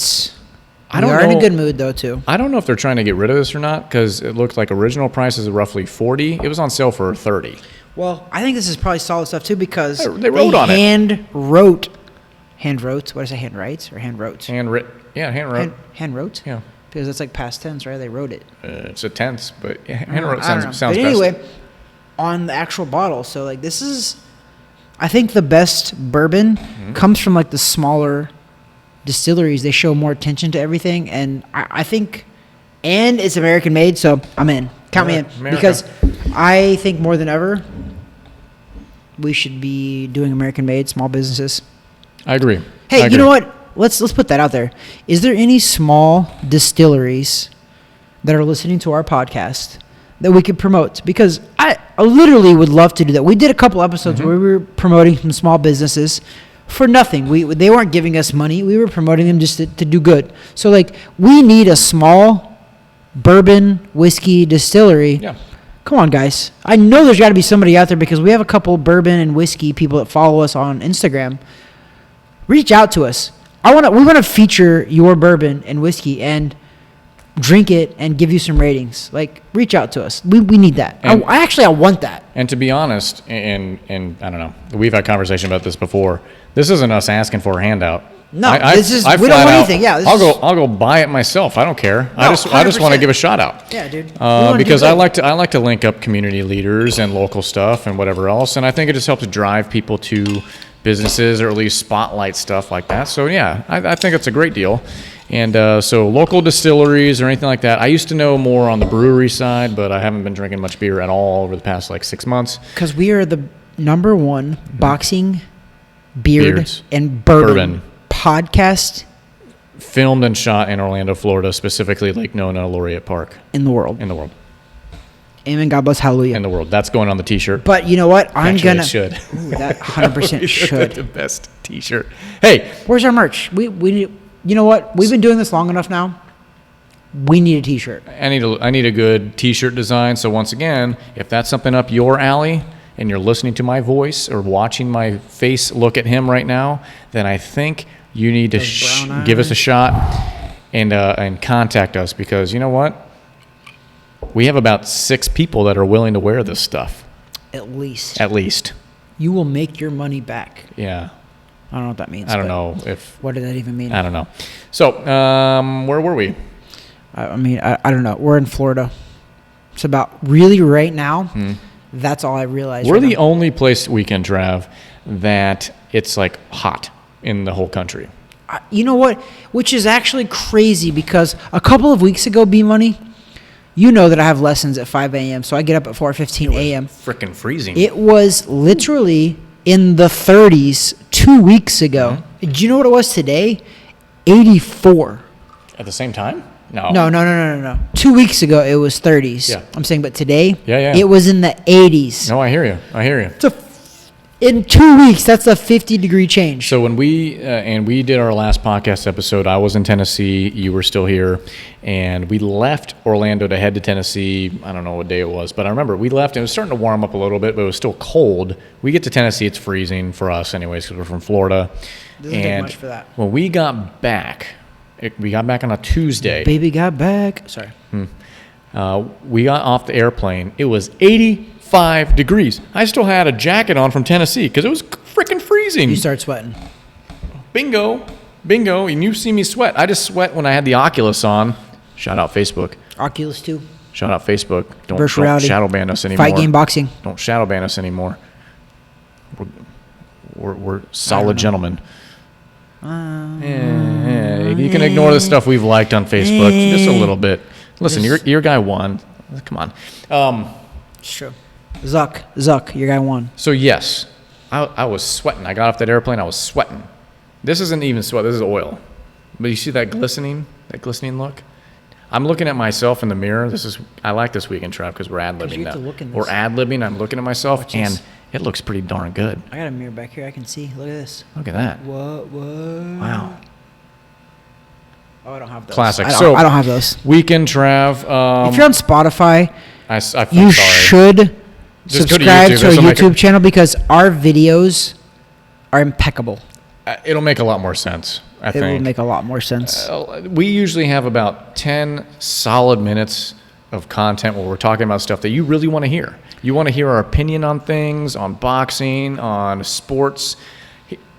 are in a good mood though too. I don't know if they're trying to get rid of this or not because it looked like original price is roughly $40. It was on sale for $30. Well, I think this is probably solid stuff too because they wrote on it. Hand wrote. What did I say? Hand writes or hand wrote? Handwritten. Yeah, hand wrote. Hand wrote? Yeah. Because it's like past tense, right? They wrote it. It's a tense, but hand wrote sounds but best. anyway, on the actual bottle. So like this is, I think the best bourbon comes from like the smaller distilleries. They show more attention to everything, and I think, and it's American made, so I'm in. Count me in. America. Because I think more than ever, we should be doing American made small businesses. I agree. Hey, you know what? Let's put that out there. Is there any small distilleries that are listening to our podcast that we could promote? Because I literally would love to do that. We did a couple episodes where we were promoting some small businesses. for nothing. They weren't giving us money. We were promoting them just to do good. So, like, we need a small bourbon whiskey distillery. Yeah. Come on, guys. I know there's got to be somebody out there because we have a couple bourbon and whiskey people that follow us on Instagram. Reach out to us. We want to feature your bourbon and whiskey and drink it and give you some ratings. Like, reach out to us. We need that. I want that. And to be honest, and I don't know, we've had conversation about this before. This isn't us asking for a handout. No, we don't want anything. Yeah, I'll go buy it myself. I don't care. No, I just want to give a shout out. Yeah, dude. Because I like to link up community leaders and local stuff and whatever else, and I think it just helps drive people to businesses or at least spotlight stuff like that. So yeah, I think it's a great deal. And so local distilleries or anything like that. I used to know more on the brewery side, but I haven't been drinking much beer at all over the past like 6 months. Because we are the number one boxing, beard, and bourbon podcast filmed and shot in Orlando, Florida, specifically Lake Nona, Laureate Park. In the world. Amen. God bless. Hallelujah. In the world. That's going on the T-shirt. But you know what? It should. Ooh, that 100% should. The best T-shirt. Hey, where's our merch? We need. You know what? We've been doing this long enough now. We need a T-shirt. I need a good T-shirt design. So once again, if that's something up your alley and you're listening to my voice or watching my face look at him right now, then I think you need to give us a shot and contact us, because you know what? We have about 6 people that are willing to wear this stuff. At least. You will make your money back. Yeah. I don't know what that means. I don't know if. What did that even mean? I don't know. So, where were we? I don't know. We're in Florida. It's about really right now. That's all I realized. We're the only place we can drive that it's like hot in the whole country. You know what? Which is actually crazy, because a couple of weeks ago, B-Money, you know that I have lessons at 5 a.m., so I get up at 4:15 a.m. Freaking freezing. It was literally in the 30s 2 weeks ago. Do you know what it was today? 84. At the same time? No. No. 2 weeks ago, it was 30s. Yeah. I'm saying, but today, yeah, it was in the 80s. No, I hear you. In 2 weeks, that's a 50-degree change. So when we did our last podcast episode, I was in Tennessee. You were still here. And we left Orlando to head to Tennessee. I don't know what day it was, but I remember we left. And it was starting to warm up a little bit, but it was still cold. We get to Tennessee, it's freezing for us anyways, because we're from Florida. Doesn't take much for that. When we got back, on a Tuesday. Baby got back. Sorry. We got off the airplane. It was 85 degrees. I still had a jacket on from Tennessee because it was freaking freezing. You start sweating. Bingo. And you see me sweat. I just sweat when I had the Oculus on. Shout out Facebook. Oculus 2. Shout out Facebook. Don't reality. shadow ban us anymore. Fight game boxing. Don't shadow ban us anymore. We're solid gentlemen. You can ignore the stuff we've liked on Facebook just a little bit. Listen, your guy won. Come on. It's true. Zuck, your guy won. So yes, I was sweating. I got off that airplane. I was sweating. This isn't even sweat. This is oil. But you see that glistening look? I'm looking at myself in the mirror. I like this weekend, Trav, because we're ad-libbing now. We're ad-libbing. I'm looking at myself, and it looks pretty darn good. I got a mirror back here. I can see. Look at this. Look at that. What? Wow. Oh, I don't have those. Classic. I don't have those. Weekend, Trav. If you're on Spotify, you should subscribe to our YouTube channel, because our videos are impeccable. It'll make a lot more sense, I think. It will make a lot more sense. We usually have about 10 solid minutes of content where we're talking about stuff that you really want to hear. You want to hear our opinion on things, on boxing, on sports.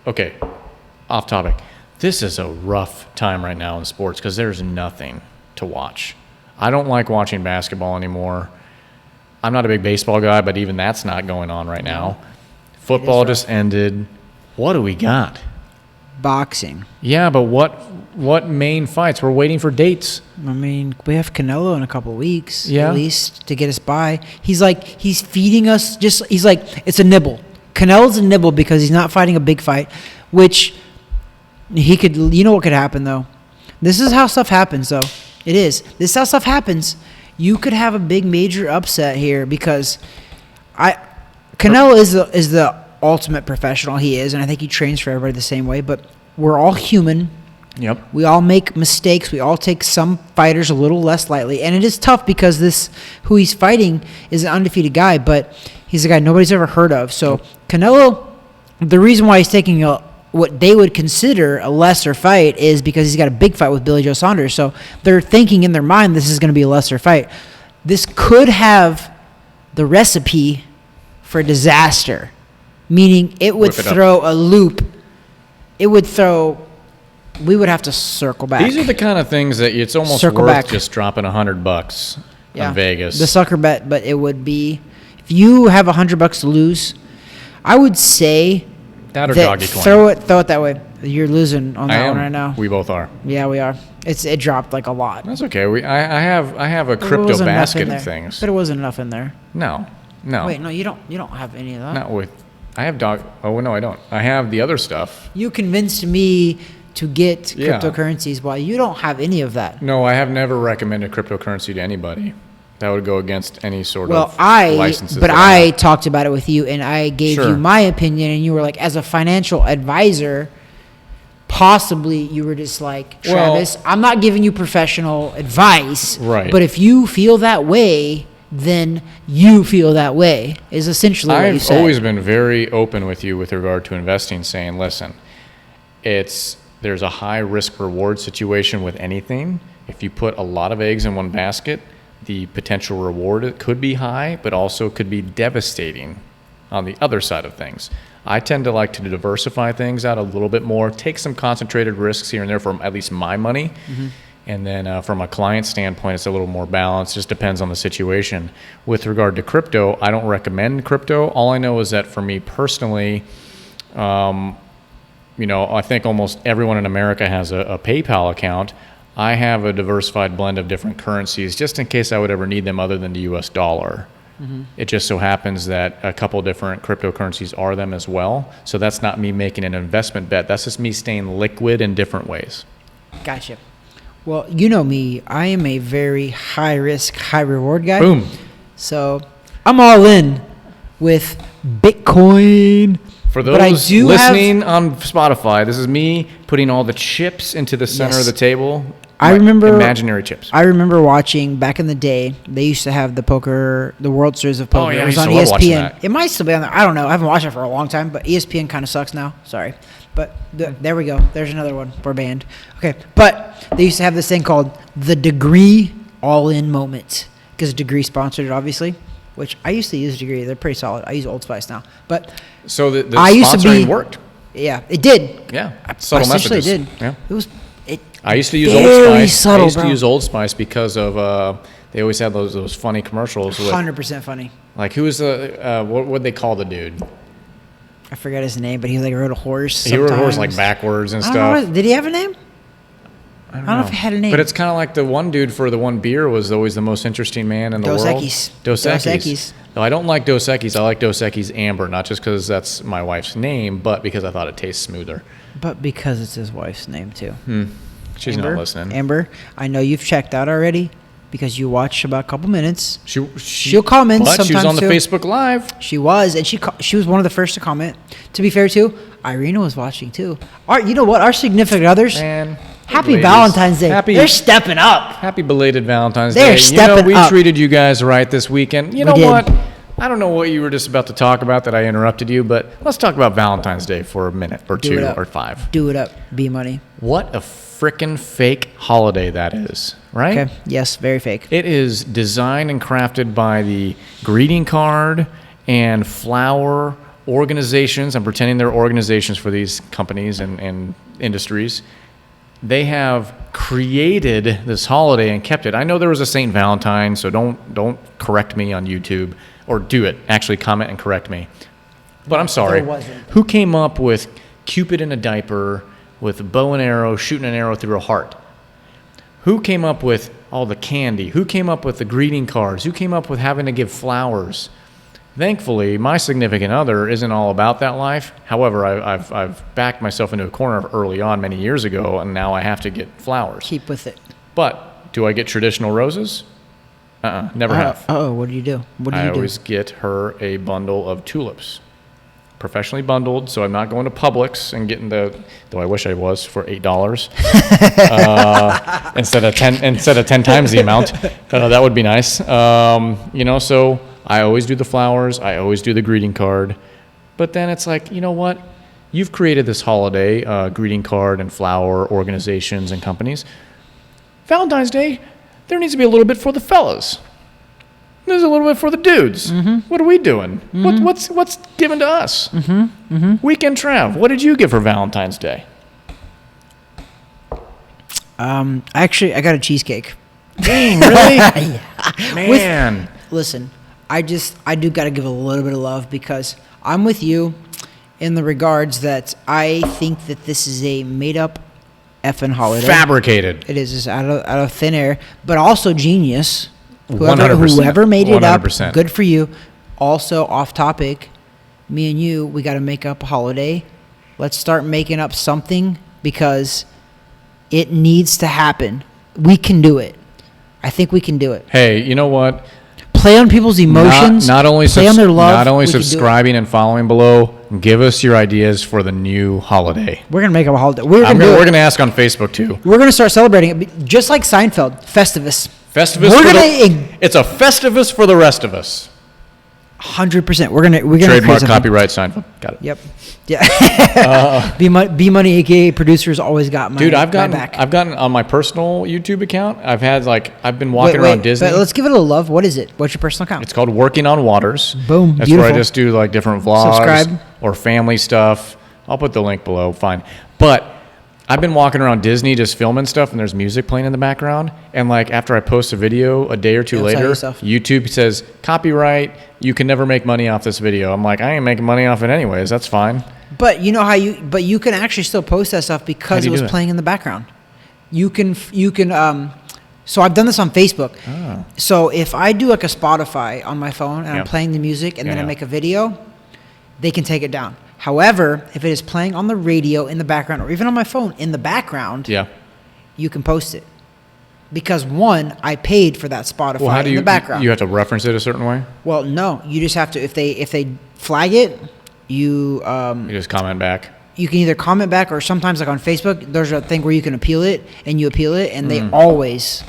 Okay, off topic. This is a rough time right now in sports because there's nothing to watch. I don't like watching basketball anymore. I'm not a big baseball guy, but even that's not going on right now. Football just ended. What do we got? Boxing. Yeah, but what main fights? We're waiting for dates. I mean, we have Canelo in a couple of weeks, at least, to get us by. He's feeding us he's like, it's a nibble. Canelo's a nibble because he's not fighting a big fight, which he could, you know what could happen, though? This is how stuff happens, though. It is. This is how stuff happens. You could have a big major upset here because Canelo is the ultimate professional. He is, and I think he trains for everybody the same way. But we're all human. Yep. We all make mistakes. We all take some fighters a little less lightly. And it is tough because who he's fighting is an undefeated guy, but he's a guy nobody's ever heard of. So Canelo, the reason why he's taking what they would consider a lesser fight is because he's got a big fight with Billy Joe Saunders. So they're thinking in their mind this is going to be a lesser fight. This could have the recipe for disaster, meaning it would throw a loop. We would have to circle back. These are the kind of things that it's almost worth just dropping $100 on Vegas. The sucker bet, but it would be, if you have $100 to lose, I would say that or doggy coin. Throw it that way. You're losing on that one right now. We both are. Yeah, we are. It dropped like a lot. That's okay. I have a crypto basket of things. But it wasn't enough in there. No. Wait, no, you don't have any of that. Not with. I have dog. Oh no, I don't. I have the other stuff. You convinced me to get cryptocurrencies while you don't have any of that. No, I have never recommended cryptocurrency to anybody. That would go against any sort of licenses. But I talked about it with you, and I gave you my opinion, and you were like, as a financial advisor, possibly you were just like, Travis, I'm not giving you professional advice, right? But if you feel that way, then you feel that way, is essentially what you said. I've always been very open with you with regard to investing, saying, listen, there's a high risk reward situation with anything. If you put a lot of eggs in one basket, the potential reward could be high, but also could be devastating on the other side of things. I tend to like to diversify things out a little bit more, take some concentrated risks here and there for at least my money. Mm-hmm. And then from a client standpoint, it's a little more balanced. Just depends on the situation. With regard to crypto, I don't recommend crypto. All I know is that for me personally, I think almost everyone in America has a PayPal account. I have a diversified blend of different currencies just in case I would ever need them other than the US dollar. Mm-hmm. It just so happens that a couple different cryptocurrencies are them as well. So that's not me making an investment bet. That's just me staying liquid in different ways. Gotcha. Well, you know me. I am a very high risk, high reward guy. Boom. So I'm all in with Bitcoin. For those listening on Spotify, this is me putting all the chips into the center of the table. I remember imaginary chips. I remember watching back in the day. They used to have the World Series of Poker. Oh, yeah, it was on ESPN. It might still be on there. I don't know. I haven't watched it for a long time, but ESPN kind of sucks now. Sorry. But there we go. There's another one. We're banned. Okay. But they used to have this thing called the Degree All-In Moment because Degree sponsored it, obviously, which I used to use Degree. They're pretty solid. I use Old Spice now. But so the sponsoring worked. Yeah, it did. Yeah. Subtle messages. It did. Yeah. It was I used to use Old Spice. Subtle, I used to use Old Spice because of they always had those funny commercials. 100% funny. Like who was the what they call the dude? I forgot his name, but he rode a horse. He rode a horse like backwards and stuff. Did he have a name? I don't know if he had a name. But it's kind of like the one dude for the one beer was always the most interesting man in the world. Dos Equis. No, I don't like Dos Equis. I like Dos Equis Amber, not just because that's my wife's name, but because I thought it tastes smoother. But because it's his wife's name, too. She's not listening. Amber, I know you've checked out already because you watched about a couple minutes. She'll comment sometimes, she was on the Facebook Live. She was, and she was one of the first to comment. To be fair, too, Irina was watching, too. You know what? Our significant others, happy Valentine's Day. They're stepping up. Happy belated Valentine's Day. They're stepping up. We treated you guys right this weekend. You know what? I don't know what you were just about to talk about that I interrupted you, but let's talk about Valentine's Day for a minute or two or five. Do it up. B-Money. What a frickin' fake holiday that is, right? Okay. Yes, very fake. It is designed and crafted by the greeting card and flower organizations. I'm pretending they're organizations for these companies and industries. They have created this holiday and kept it. I know there was a St. Valentine, so don't correct me on YouTube. Or do it. Actually comment and correct me. But I'm sorry. There wasn't. Who came up with Cupid in a diaper with a bow and arrow shooting an arrow through a heart? Who came up with all the candy? Who came up with the greeting cards? Who came up with having to give flowers? Thankfully, my significant other isn't all about that life. However, I've backed myself into a corner early on many years ago, and now I have to get flowers. Keep with it. But do I get traditional roses? Never have. What do you do? I always get her a bundle of tulips. professionally bundled, so I'm not going to Publix and getting though I wish I was, for $8 instead of 10 times the amount. That would be nice. So I always do the flowers. I always do the greeting card. But then it's like, you know what? You've created this holiday greeting card and flower organizations and companies. Valentine's Day, there needs to be a little bit for the fellas. There's a little bit for the dudes. Mm-hmm. What are we doing? Mm-hmm. What's given to us? Mm-hmm. Mm-hmm. Weekend Trav, what did you get for Valentine's Day? Actually, I got a cheesecake. Dang, really? Yeah. Man. Listen, I do got to give a little bit of love because I'm with you in the regards that I think that this is a made-up effing holiday. Fabricated. It is just out of thin air, but also genius. 100%. Whoever made it 100%. up, good for you. Also, off topic, me and you, we got to make up a holiday. Let's start making up something because it needs to happen. We can do it. I think we can do it. Hey, you know what? Play on people's emotions. Not only play on their love. Not only subscribing and following below. Give us your ideas for the new holiday. We're gonna make up a holiday. We're gonna ask on Facebook too. We're gonna start celebrating it, just like Seinfeld. Festivus. It's a Festivus for the rest of us. 100%. We're gonna trademark, copyright, Seinfeld. Got it. Yep. Yeah. B Money, aka producers, always got my back. I've gotten on my personal YouTube account. I've been walking around Disney. But let's give it a little love. What is it? What's your personal account? It's called Working on Waters. Boom. That's beautiful. where I just do like different vlogs. Subscribe. Or family stuff. I'll put the link below. Fine. But I've been walking around Disney just filming stuff, and there's music playing in the background. And like after I post a video a day or two later, YouTube says copyright. You can never make money off this video. I'm like, I ain't making money off it anyways. That's fine. But you know how you can actually still post that stuff because it was playing in the background. You can. So I've done this on Facebook. Oh. So if I do like a Spotify on my phone and I'm playing the music and then I make a video, they can take it down. However, if it is playing on the radio in the background or even on my phone in the background, you can post it. Because one, I paid for that Spotify in the background. You have to reference it a certain way? Well, no. You just have to, if they flag it, you just comment back. You can either comment back or sometimes like on Facebook, there's a thing where you can appeal it and you appeal it and they always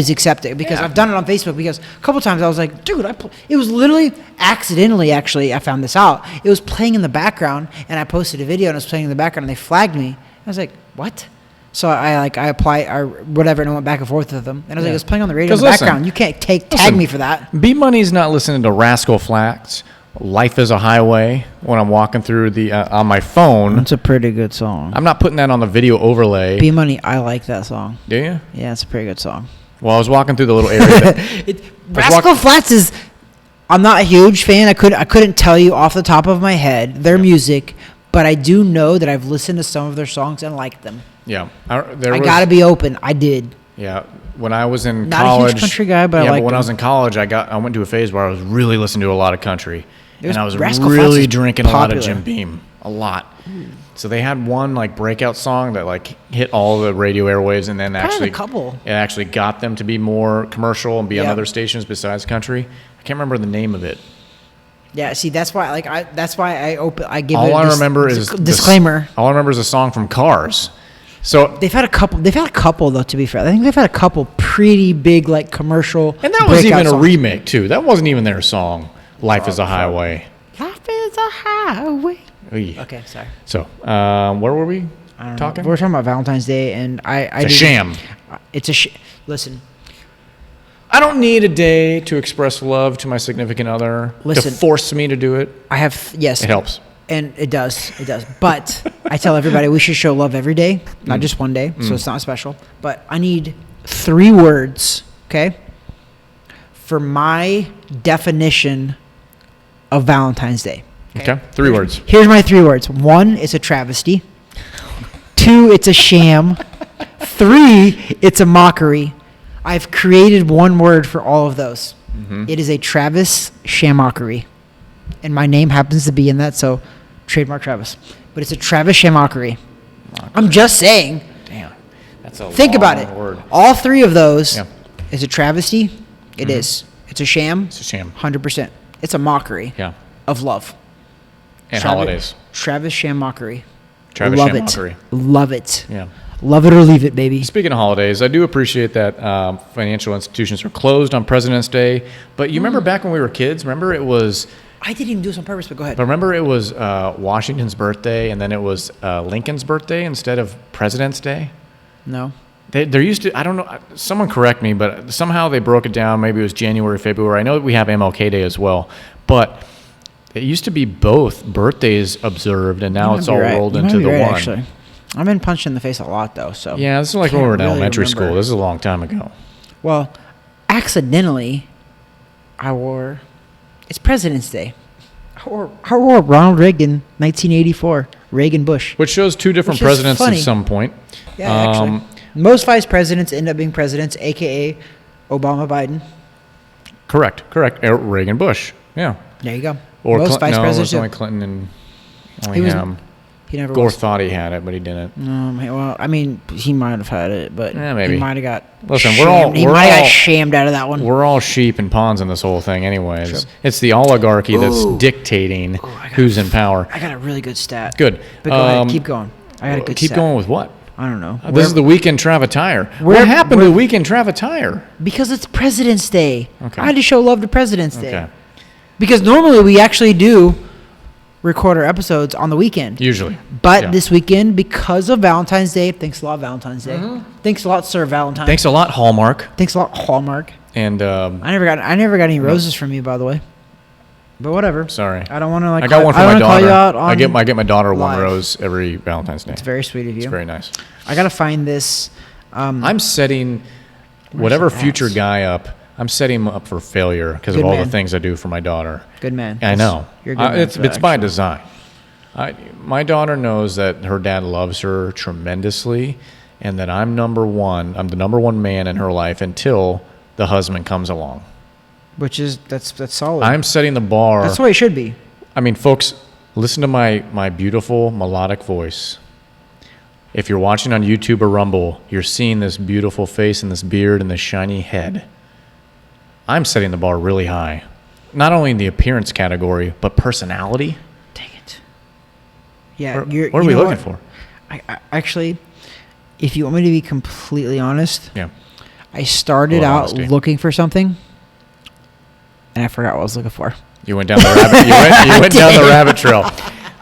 accept it because I've done it on Facebook because a couple times I was like, dude, it was literally accidentally actually I found this out. It was playing in the background and I posted a video and it was playing in the background and they flagged me. I was like, what? So I applied or whatever and I went back and forth with them and I was like, it's playing on the radio in the background. You can't tag me for that. B Money's not listening to Rascal Flatts. Life is a Highway when I'm walking through the on my phone. It's a pretty good song. I'm not putting that on the video overlay. B Money, I like that song. Do you? Yeah, it's a pretty good song. Well, I was walking through the little area. Rascal Flatts is. I'm not a huge fan. I couldn't tell you off the top of my head their music, but I do know that I've listened to some of their songs and liked them. Yeah, I gotta be open. I did. Yeah, when I was in college, not a huge country guy, but I liked when them. I was in college, I went to a phase where I was really listening to a lot of country. And I was Rascal really drinking a lot of Jim Beam. A lot. So they had one like breakout song that like hit all the radio airwaves and then actually it actually got them to be more commercial and be on other stations besides country. I can't remember the name of it. Yeah, see that's why I give all it I remember is disclaimer. All I remember is a song from Cars. So they've had a couple though, to be fair. I think they've had a couple pretty big like commercial. And that was even a remake too. That wasn't even their song. Life is a Highway. Life is a highway. Oy. Okay, sorry. So, where were we talking? We're talking about Valentine's Day, and It's a sham. Listen. I don't need a day to express love to my significant other. Listen. To force me to do it. Yes. It helps. And it does. But I tell everybody we should show love every day, not just one day, so it's not special. But I need 3 words, okay, for my definition of Valentine's Day. Okay. 3 words. Here's my 3 words. 1, it's a travesty. 2, it's a sham. 3, it's a mockery. I've created one word for all of those. Mm-hmm. It is a Travis Shamockery. And my name happens to be in that, so trademark Travis. But it's a Travis Shamockery. I'm just saying. Damn. That's a Think about it. Word. All 3 of those is a travesty. It is. It's a sham. It's a sham. 100%. It's a mockery of love. And holidays. TRAVISHAMOCKERY. TRAVISHAMOCKERY. Love it. Yeah. Love it or leave it, baby. Speaking of holidays, I do appreciate that financial institutions are closed on President's Day. But you remember back when we were kids? Remember it was... I didn't even do this on purpose, but go ahead. But remember it was Washington's birthday, and then it was Lincoln's birthday instead of President's Day? No. There used to, I don't know, someone correct me, but somehow they broke it down. Maybe it was January, February. I know that we have MLK Day as well, but it used to be both birthdays observed, and now it's all rolled into the one. Actually. I've been punched in the face a lot, though. So yeah, this is like when we were in elementary school. This is a long time ago. Well, accidentally, it's President's Day. I wore Ronald Reagan, 1984, Reagan Bush. Which shows two different presidents at some point. Yeah, actually. Most vice presidents end up being presidents, a.k.a. Obama, Biden. Correct. Reagan Bush. Yeah. There you go. Or most vice presidents. It was only Clinton and only him. He never Gore was. thought he had it, but he didn't. No, well, I mean, he might have had it, but maybe. He might have got. Listen, he might have got shamed out of that one. We're all sheep and pawns in this whole thing, anyways. True. It's the oligarchy that's dictating who's in power. I got a really good stat. Good. But go ahead, keep going. I got a good stat. Keep going with what? I don't know. This is the weekend Travitire. What happened to the weekend Travitire? Because it's President's Day. Okay. I had to show love to President's Day. Okay. Because normally we actually do record our episodes on the weekend. Usually. But this weekend, because of Valentine's Day, thanks a lot, Valentine's Day. Mm-hmm. Thanks a lot, Sir Valentine. Thanks a lot, Hallmark. Thanks a lot, Hallmark. And I never got any roses from you, by the way. But whatever. Sorry. I don't want to I got one for my daughter. I get my daughter live. one rose every Valentine's Day. It's very sweet of you. It's very nice. I gotta find this. I'm setting whatever future guy up. I'm setting him up for failure because of all the things I do for my daughter. Good man. I know. You're good. It's by design. My daughter knows that her dad loves her tremendously, and that I'm number one. I'm the number one man in her life until the husband comes along. Which is that's solid. I'm setting the bar. That's the way it should be. I mean, folks, listen to my beautiful melodic voice. If you're watching on YouTube or Rumble, you're seeing this beautiful face and this beard and this shiny head. I'm setting the bar really high. Not only in the appearance category, but personality. Dang it. Yeah. What are we looking for? I actually, if you want me to be completely honest, yeah, I started out looking for something, and I forgot what I was looking for. You went down the rabbit. You went down the rabbit trail.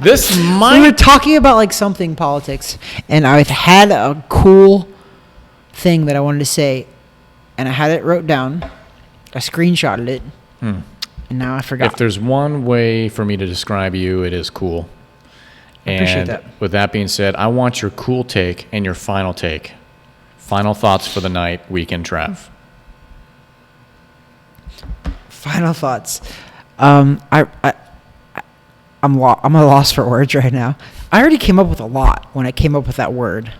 We were talking about like something politics, and I had a cool thing that I wanted to say, and I had it wrote down. I screenshotted it, and now I forgot. If there's one way for me to describe you, it is cool. I appreciate that. With that being said, I want your cool take and your final take. Final thoughts for the night, weekend Trav. Final thoughts. I'm at a loss for words right now. I already came up with a lot when I came up with that word.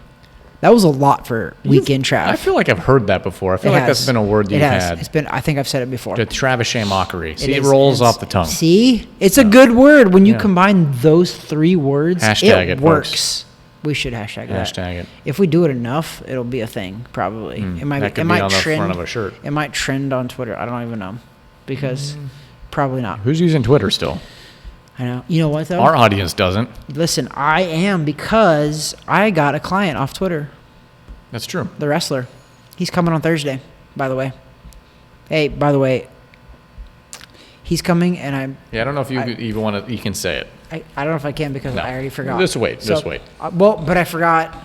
That was a lot for weekend Trav. I feel like I've heard that before. I feel like that's been a word you've had. It's been. I think I've said it before. The TRAVISHAMOCKERY. See, it rolls off the tongue. See, it's a good word when you combine those three words. Hashtag it works. Folks. We should hashtag that. Hashtag it. If we do it enough, it'll be a thing. Probably. It might. That could be on the front of a shirt. It might trend on Twitter. I don't even know, because probably not. Who's using Twitter still? I know. You know what though? Our audience doesn't. Listen, I am, because I got a client off Twitter. That's true. The wrestler. He's coming on Thursday, by the way. Hey, by the way, he's coming, and I'm... Yeah, I don't know if you even want to... You can say it. I don't know if I can, because I already forgot. Just wait. But I forgot.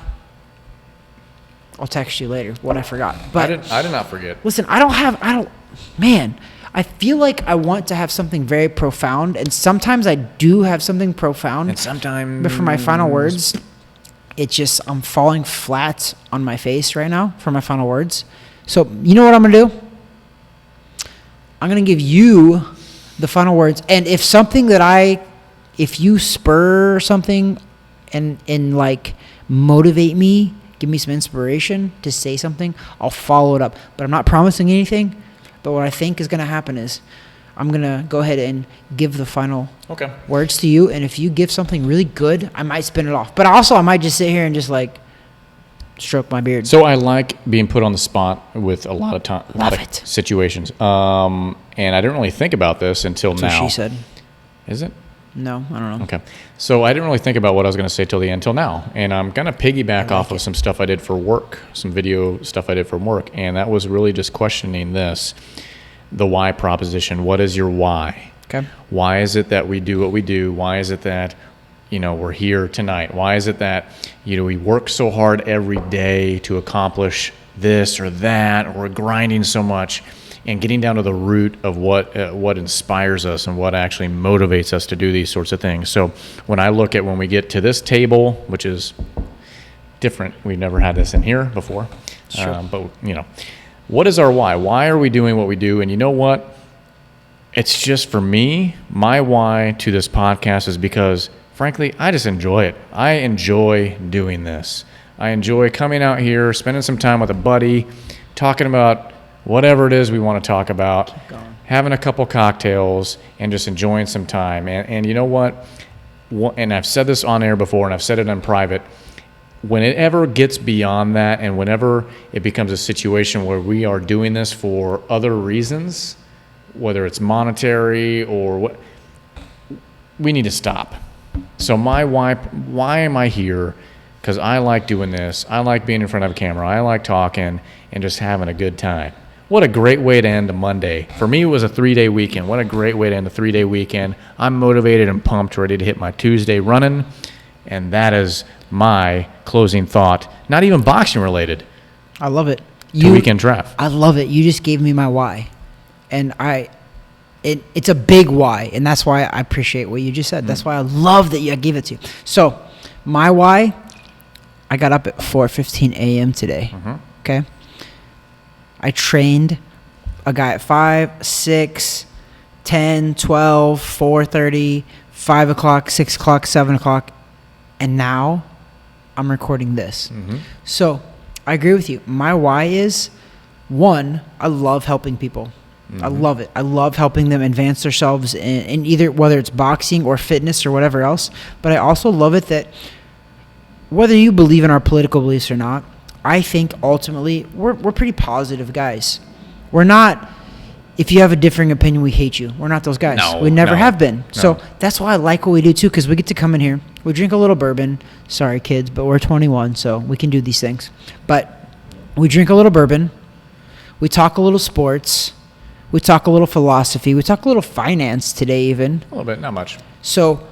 I'll text you later what I forgot. But I did not forget. Listen, man, I feel like I want to have something very profound, and sometimes I do have something profound. And sometimes... But for my final words... It's just, I'm falling flat on my face right now for my final words. So, you know what I'm going to do? I'm going to give you the final words. And if if you spur something and like motivate me, give me some inspiration to say something, I'll follow it up. But I'm not promising anything. But what I think is going to happen is I'm going to go ahead and give the final words to you. And if you give something really good, I might spin it off. But also, I might just sit here and just like stroke my beard. So I like being put on the spot with a lot of situations. And I didn't really think about this until now. That's what she said. Is it? No, I don't know. Okay. So I didn't really think about what I was going to say till the end, till now. And I'm going to piggyback off of some stuff I did for work, some video stuff I did for work. And that was really just questioning this, the why proposition. What is your why? Okay. Why is it that we do what we do? Why is it that, we're here tonight? Why is it that, we work so hard every day to accomplish this or that, or we're grinding so much? And getting down to the root of what inspires us and what actually motivates us to do these sorts of things. So when we get to this table, which is different, we've never had this in here before. Sure. But what is our why? Why are we doing what we do? And you know what? It's just, for me, my why to this podcast is because, frankly, I just enjoy it. I enjoy doing this. I enjoy coming out here, spending some time with a buddy, talking about whatever it is we want to talk about, having a couple cocktails, and just enjoying some time. And you know what? And I've said this on air before, and I've said it in private. When it ever gets beyond that, and whenever it becomes a situation where we are doing this for other reasons, whether it's monetary or what, we need to stop. So my why am I here? Because I like doing this. I like being in front of a camera. I like talking and just having a good time. What a great way to end a Monday. For me, it was a 3-day weekend. What a great way to end a 3-day weekend. I'm motivated and pumped, ready to hit my Tuesday running. And that is my closing thought. Not even boxing related. I love it. To Weekend Trav. I love it. You just gave me my why. And it's a big why. And that's why I appreciate what you just said. That's why I love that you gave it to you. So my why, I got up at 4:15 a.m. today. Okay. I trained a guy at 5, 6, 10, 12, 4:30, 5 o'clock, 6 o'clock, 7 o'clock, and now I'm recording this. So I agree with you. My why is, one, I love helping people. I love it. I love helping them advance themselves in either, whether it's boxing or fitness or whatever else. But I also love it that whether you believe in our political beliefs or not, I think ultimately we're pretty positive guys. We're not, if you have a differing opinion, we hate you. We're not those guys. We never have been. So that's why I like what we do too, because we get to come in here, we drink a little bourbon. Sorry, kids, but we're 21, so we can do these things. But we drink a little bourbon. We talk a little sports. We talk a little philosophy. We talk a little finance today even. A little bit, not much. So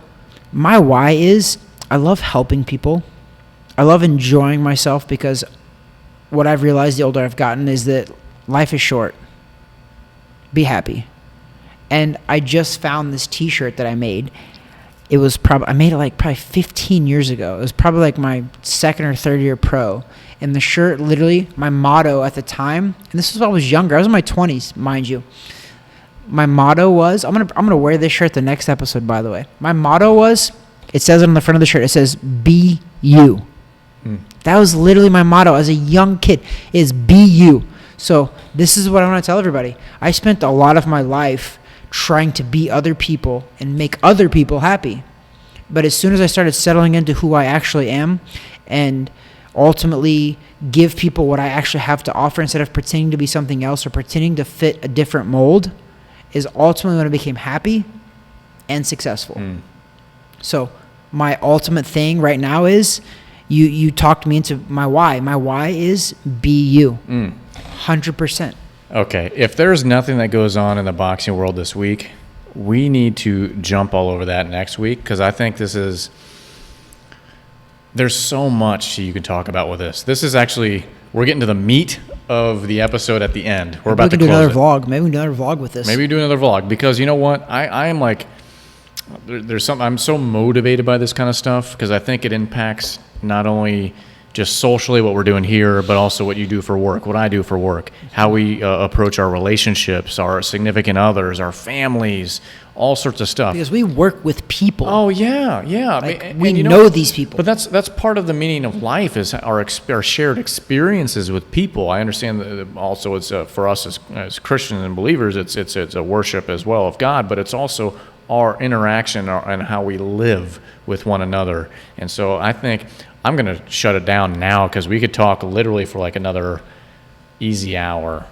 my why is I love helping people. I love enjoying myself, because what I've realized the older I've gotten is that life is short. Be happy. And I just found this t-shirt that I made. It was I made it like probably 15 years ago. It was probably like my second or third year pro. And the shirt, literally, my motto at the time, and this was when I was younger. I was in my 20s, mind you. My motto was, I'm gonna wear this shirt the next episode, by the way. My motto was, it says it on the front of the shirt, it says, be you. That was literally my motto as a young kid, is be you. So this is what I want to tell everybody. I spent a lot of my life trying to be other people and make other people happy. But as soon as I started settling into who I actually am and ultimately give people what I actually have to offer instead of pretending to be something else or pretending to fit a different mold, is ultimately when I became happy and successful. So my ultimate thing right now is, you talked me into my why. My why is be you. 100%. Okay. If there's nothing that goes on in the boxing world this week, we need to jump all over that next week, because I think there's so much you can talk about with this. This is actually, we're getting to the meat of the episode at the end. We're about to close it. Maybe we can do another vlog with this. Maybe we do another vlog, because you know what? I am like, there's something, I'm so motivated by this kind of stuff, because I think it impacts not only just socially what we're doing here, but also what you do for work, what I do for work, how we approach our relationships, our significant others, our families, all sorts of stuff. Because we work with people. Oh yeah. Like, we know these people. But that's part of the meaning of life, is our shared experiences with people. I understand that also it's for us as Christians and believers, it's a worship as well of God, but it's also our interaction and how we live with one another. And so I think I'm going to shut it down now, because we could talk literally for like another easy hour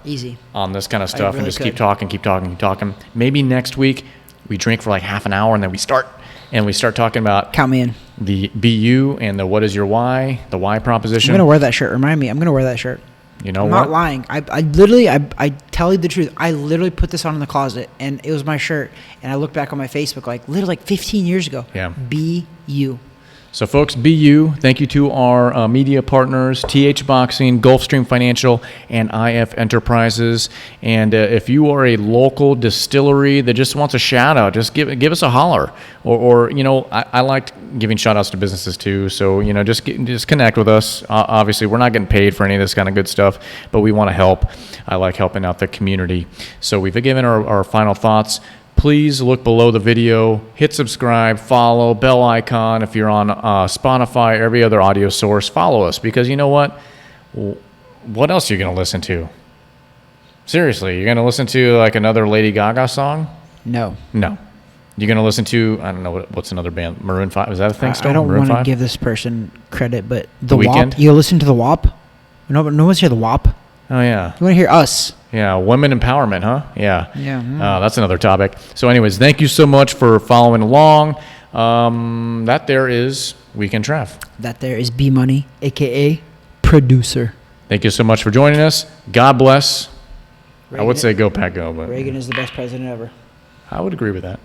on this kind of stuff, really, and just keep talking. Maybe next week we drink for like half an hour and then we start and we start talking about Count me in. the BU and the what is your why, the why proposition. I'm going to wear that shirt. Remind me. I'm going to wear that shirt. You know I'm what? not lying. I literally, I tell you the truth. I literally put this on in the closet, and it was my shirt. And I look back on my Facebook, literally 15 years ago. Yeah. BU. So, folks, BU, thank you to our media partners, TH Boxing, Gulfstream Financial, and IF Enterprises. And if you are a local distillery that just wants a shout out, just give us a holler. Or I like giving shout outs to businesses too. So, just connect with us. Obviously, we're not getting paid for any of this kind of good stuff, but we want to help. I like helping out the community. So, we've given our final thoughts. Please look below the video, hit subscribe, follow, bell icon. If you're on Spotify, every other audio source, follow us. Because you know what? What else are you going to listen to? Seriously, you're going to listen to like another Lady Gaga song? No. No. You're going to listen to, I don't know, what's another band? Maroon 5? Is that a thing still? I don't Maroon want to 5? give this person credit, but The Weeknd? WAP. You listen to The WAP? No one's hear The WAP. Oh, yeah. You want to hear us? Yeah, women empowerment, huh? Yeah. Yeah. That's another topic. So anyways, thank you so much for following along. That there is Weekend Trav. That there is B Money, a.k.a. producer. Thank you so much for joining us. God bless. Reagan, I would say go Pack Go, but Reagan is the best president ever. I would agree with that.